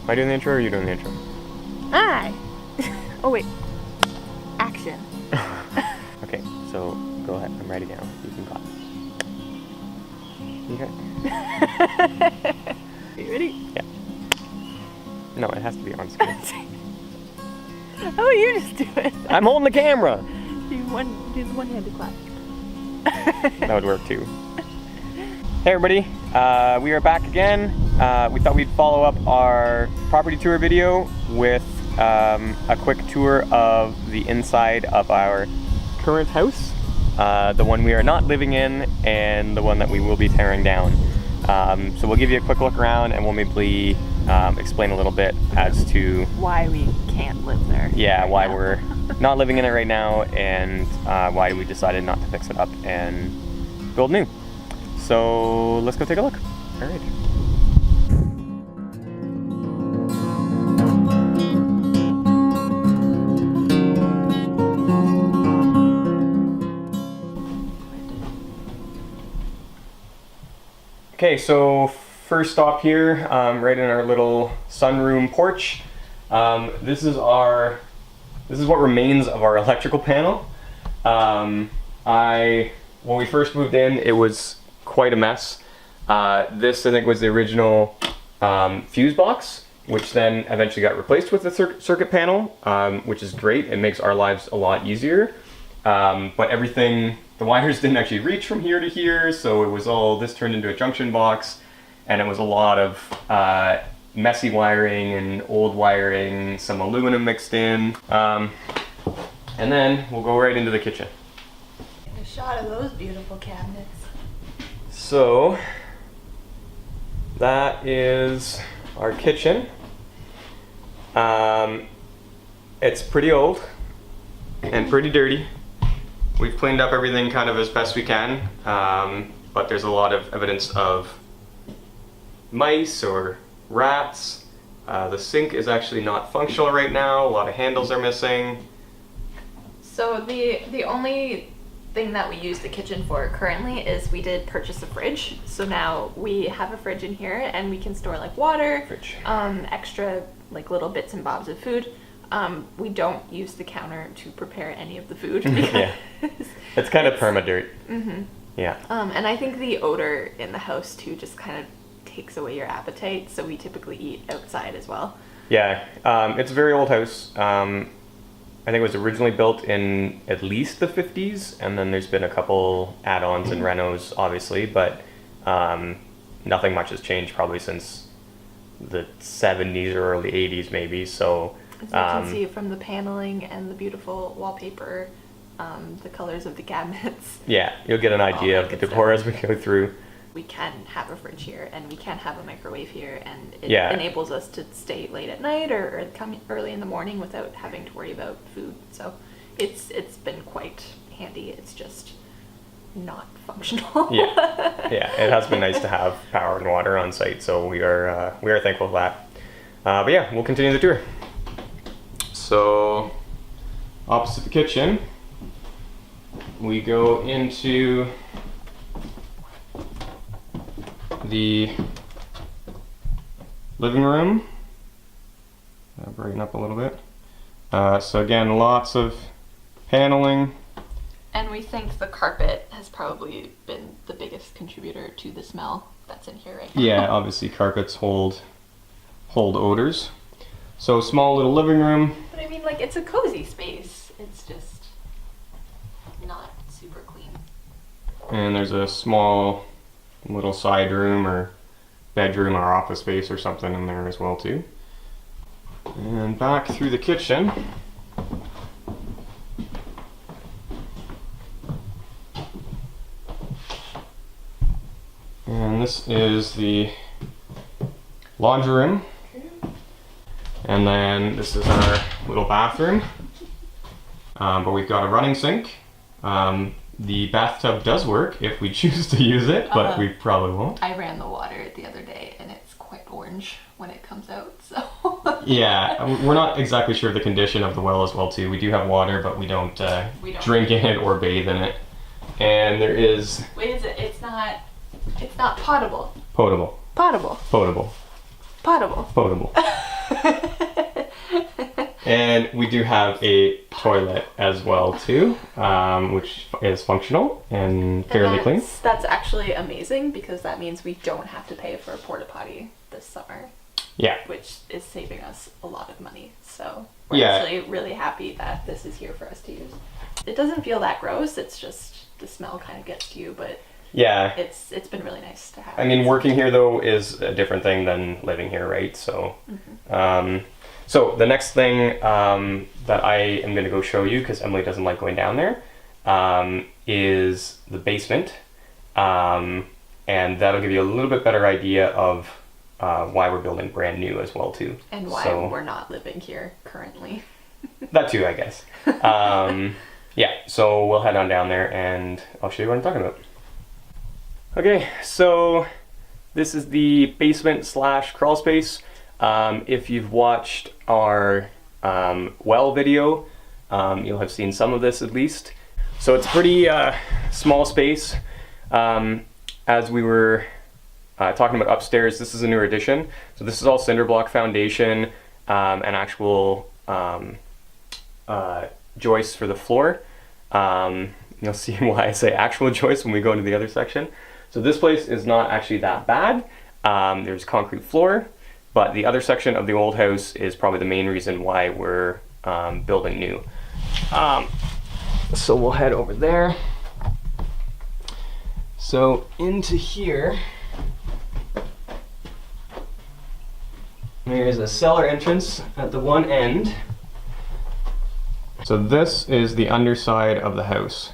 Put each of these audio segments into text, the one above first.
Am I doing the intro or are you doing the intro? Hi! Oh wait. Action. Okay, so go ahead. I'm ready now. You can clap. Okay. Are you ready? Yeah. No, it has to be on screen. How about you just do it? I'm holding the camera! Do the one-handed clap. That would work too. Hey everybody, we are back again. We thought we'd follow up our property tour video with a quick tour of the inside of our current house, the one we are not living in and the one that we will be tearing down. So we'll give you a quick look around and we'll maybe explain a little bit as to why we can't live there. Yeah, why we're not living in it right now and why we decided not to fix it up and build new. So let's go take a look. All right. Okay, so first stop here, right in our little sunroom porch. This is what remains of our electrical panel. When we first moved in, it was quite a mess. This, I think, was the original fuse box, which then eventually got replaced with the circuit panel, which is great. It makes our lives a lot easier. But everything, the wires didn't actually reach from here to here, so it was all, this turned into a junction box, and it was a lot of messy wiring and old wiring, some aluminum mixed in. And then we'll go right into the kitchen. A shot of those beautiful cabinets. So that is our kitchen. It's pretty old and pretty dirty. We've cleaned up everything kind of as best we can, but there's a lot of evidence of mice or rats. The sink is actually not functional right now. A lot of handles are missing. So the only thing that we use the kitchen for currently is we did purchase a fridge. So now we have a fridge in here and we can store like water, extra like little bits and bobs of food. We don't use the counter to prepare any of the food because Yeah. It's kind of perma-dirt. Mm-hmm. Yeah. And I think the odor in the house too just kind of takes away your appetite, so we typically eat outside as well. Yeah, it's a very old house. I think it was originally built in at least the 50s, and then there's been a couple add-ons and renos, obviously, but nothing much has changed probably since the 70s or early 80s maybe, so... As you can see from the paneling and the beautiful wallpaper, the colors of the cabinets. Yeah, you'll get an idea of the decor as we go through. We can have a fridge here and we can have a microwave here, and it enables us to stay late at night or come early in the morning without having to worry about food. So it's been quite handy. It's just not functional. Yeah, it has been nice to have power and water on site, so we are thankful for that. But yeah, we'll continue the tour. So opposite the kitchen, we go into the living room. I'll brighten up a little bit. So again, lots of paneling. And we think the carpet has probably been the biggest contributor to the smell that's in here right now. Yeah, obviously carpets hold odors. So small little living room. But I mean, like, it's a cozy space. It's just not super clean. And there's a small little side room or bedroom or office space or something in there as well too. And back through the kitchen. And this is the laundry room. And then this is our little bathroom. But we've got a running sink. The bathtub does work if we choose to use it, but we probably won't. I ran the water the other day and it's quite orange when it comes out, so. Yeah, we're not exactly sure of the condition of the well as well too. We do have water, but we don't drink in it or bathe in it. And there is... Wait, is it? It's not potable. Potable. Potable. Potable. Potable. Potable. And we do have a toilet as well too, which is functional and fairly clean. That's actually amazing because that means we don't have to pay for a porta potty this summer. Yeah. Which is saving us a lot of money. So we're actually really happy that this is here for us to use. It doesn't feel that gross. It's just the smell kind of gets to you, but yeah, it's been really nice to have. I mean, working here though is a different thing than living here, right? So, so the next thing that I am going to go show you, because Emily doesn't like going down there, is the basement, and that'll give you a little bit better idea of why we're building brand new as well too. And why we're not living here currently. That too, I guess. Yeah, so we'll head on down there and I'll show you what I'm talking about. Okay, so this is the basement / crawl space. If you've watched our well video, you'll have seen some of this at least. So it's a pretty small space. As we were talking about upstairs, this is a newer addition. So this is all cinder block foundation and actual joists for the floor. You'll see why I say actual joists when we go into the other section. So this place is not actually that bad. There's concrete floor, but the other section of the old house is probably the main reason why we're building new. So we'll head over there. So into here, there's a cellar entrance at the one end. So this is the underside of the house.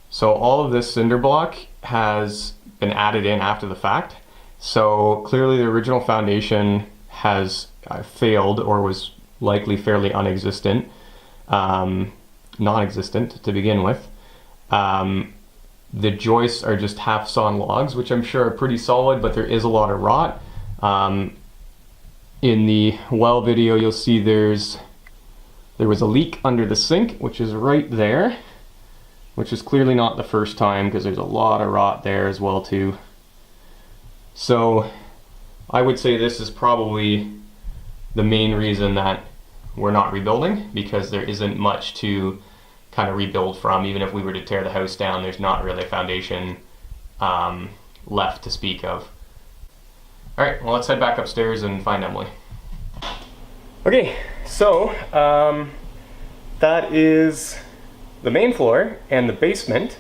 So all of this cinder block has been added in after the fact. So clearly the original foundation has failed or was likely fairly non-existent to begin with. The joists are just half sawn logs, which I'm sure are pretty solid, but there is a lot of rot. In the well video, you'll see there was a leak under the sink, which is right there, which is clearly not the first time because there's a lot of rot there as well too. So I would say this is probably the main reason that we're not rebuilding, because there isn't much to kind of rebuild from. Even if we were to tear the house down, there's not really a foundation left to speak of. All right, well, let's head back upstairs and find Emily. Okay, so that is the main floor and the basement,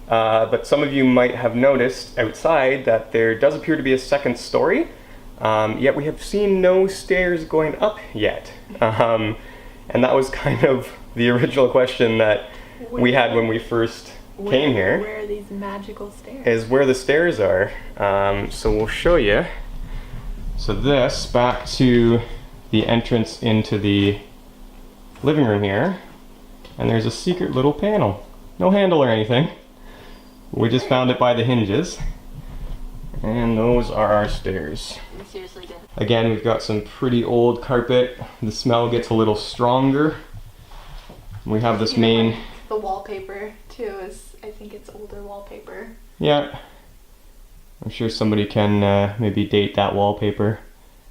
but some of you might have noticed outside that there does appear to be a second story, yet we have seen no stairs going up yet. And that was kind of the original question that we had when we first came here. Where are these magical stairs? Is where the stairs are. So we'll show you. So this, back to the entrance into the living room here, and there's a secret little panel. No handle or anything. We just found it by the hinges. And those are our stairs. We seriously did. Again, we've got some pretty old carpet. The smell gets a little stronger. We have this main... The wallpaper too is, I think it's older wallpaper. Yeah. I'm sure somebody can maybe date that wallpaper.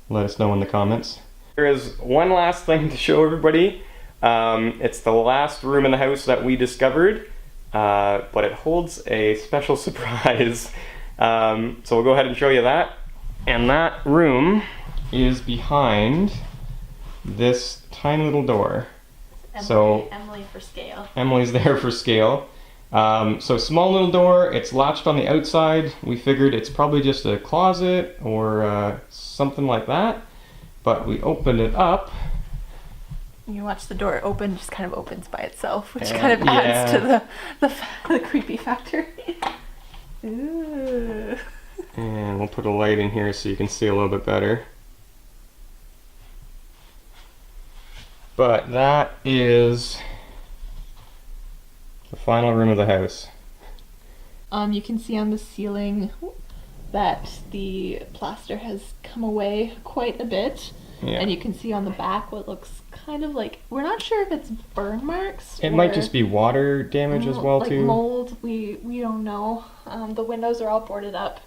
Let us know in the comments. There is one last thing to show everybody. It's the last room in the house that we discovered, but it holds a special surprise. So we'll go ahead and show you that. And that room is behind this tiny little door. Emily for scale. Emily's there for scale. So small little door, it's latched on the outside. We figured it's probably just a closet or something like that. But we opened it up. You watch the door open, just kind of opens by itself, which kind of adds to the creepy factor. Ooh. And we'll put a light in here so you can see a little bit better. But that is the final room of the house. You can see on the ceiling that the plaster has come away quite a bit. Yeah. And you can see on the back what looks kind of like, we're not sure if it's burn marks. It might just be water damage as well, like too. Mold, we don't know. The windows are all boarded up.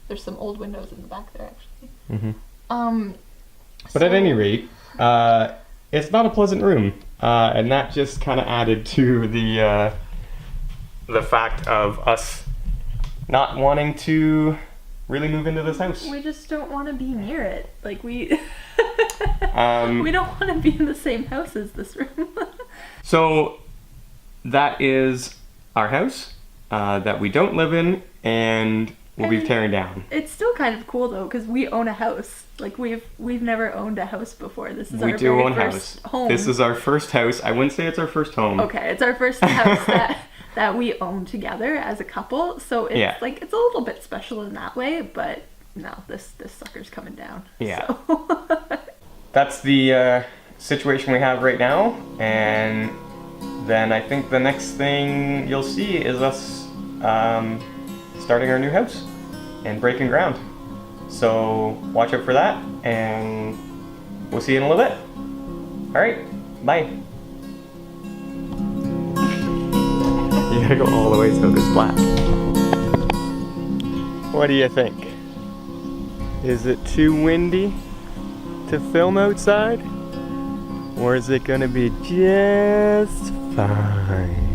There's some old windows in the back there, actually. Mm-hmm. But at any rate, it's not a pleasant room, and that just kind of added to the fact of us not wanting to really move into this house. We just don't want to be near it. Like we we don't want to be in the same house as this room. So that is our house that we don't live in, and we'll be tearing down. It's still kind of cool though, because we own a house. Like we've never owned a house before. This is our very first home. This is our first house. I wouldn't say it's our first home. Okay, it's our first house that we own together as a couple. So it's like it's a little bit special in that way, but no, this sucker's coming down. Yeah. So. That's the situation we have right now, and then I think the next thing you'll see is us starting our new house and breaking ground. So watch out for that, and we'll see you in a little bit. All right, bye. You gotta go all the way so there's black. What do you think? Is it too windy to film outside? Or is it gonna be just fine?